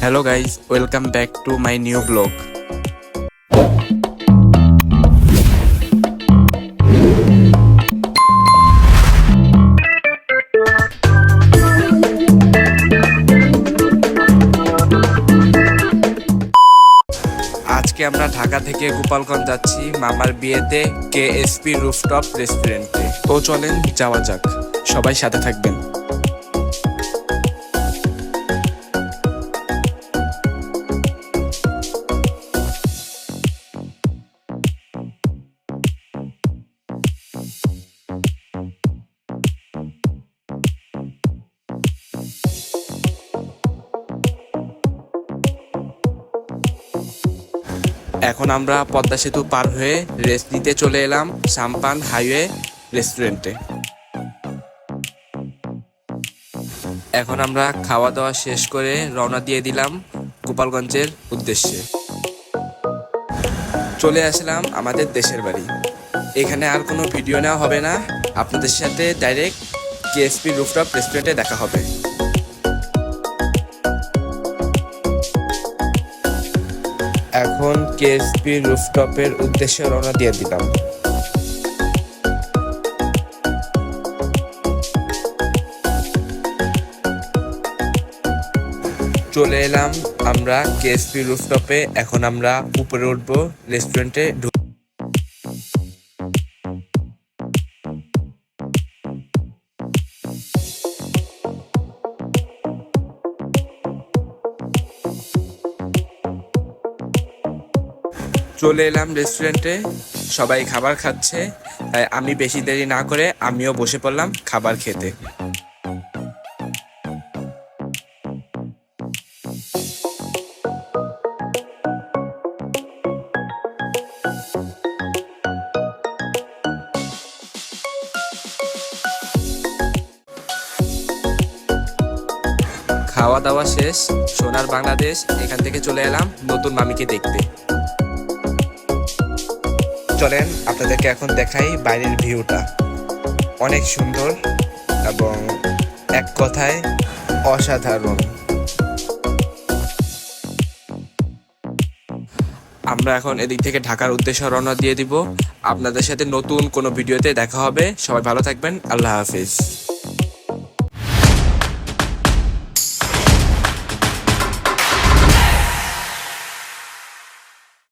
Hello guys, welcome back to my new vlog. আজকে আমরা ঢাকা থেকে গোপালগঞ্জ যাচ্ছি মামার বিয়েতে কেএসপি রুফটপ রেস্টুরেন্টে। তো চলেন যাওয়া যাক, সবাই সাথে থাকবেন। এখন আমরা পদ্মা সেতু পার হয়ে রেস্ট নিতে চলে এলাম সাম্পান হাইওয়ে রেস্টুরেন্টে। এখন আমরা খাওয়া দাওয়া শেষ করে রওনা দিয়ে দিলাম গোপালগঞ্জের উদ্দেশ্যে। চলে আসলাম আমাদের দেশের বাড়ি। এখানে আর কোনো ভিডিও নেওয়া হবে না, আপনাদের সাথে ডাইরেক্ট কেএসপি রুফটপ রেস্টুরেন্টে দেখা হবে। এখন কেএসপি রুফটপের উদ্দেশ্যে রওনা দিয়ে দিলাম। চলে এলাম আমরা কেএসপি রুফটপে। এখন আমরা উপরে উঠবো রেস্টুরেন্টে। চলে এলাম রেস্টুরেন্টে, সবাই খাবার খাচ্ছে, তাই আমি বেশি দেরি না করে আমিও বসে পড়লাম খাবার খেতে। খাওয়া দাওয়া শেষ, সোনার বাংলাদেশ এখান থেকে চলে এলাম নতুন মামিকে দেখতে। চলেন আপনাদেরকে এখন দেখাই বাইরের ভিউটা, অনেক সুন্দর এবং এক কথায় অসাধারণ। আমরা এখন এদিক থেকে ঢাকার উদ্দেশ্যে রওনা দিয়ে দিব। আপনাদের সাথে নতুন কোনো ভিডিওতে দেখা হবে। সবাই ভালো থাকবেন, আল্লাহ হাফিজ।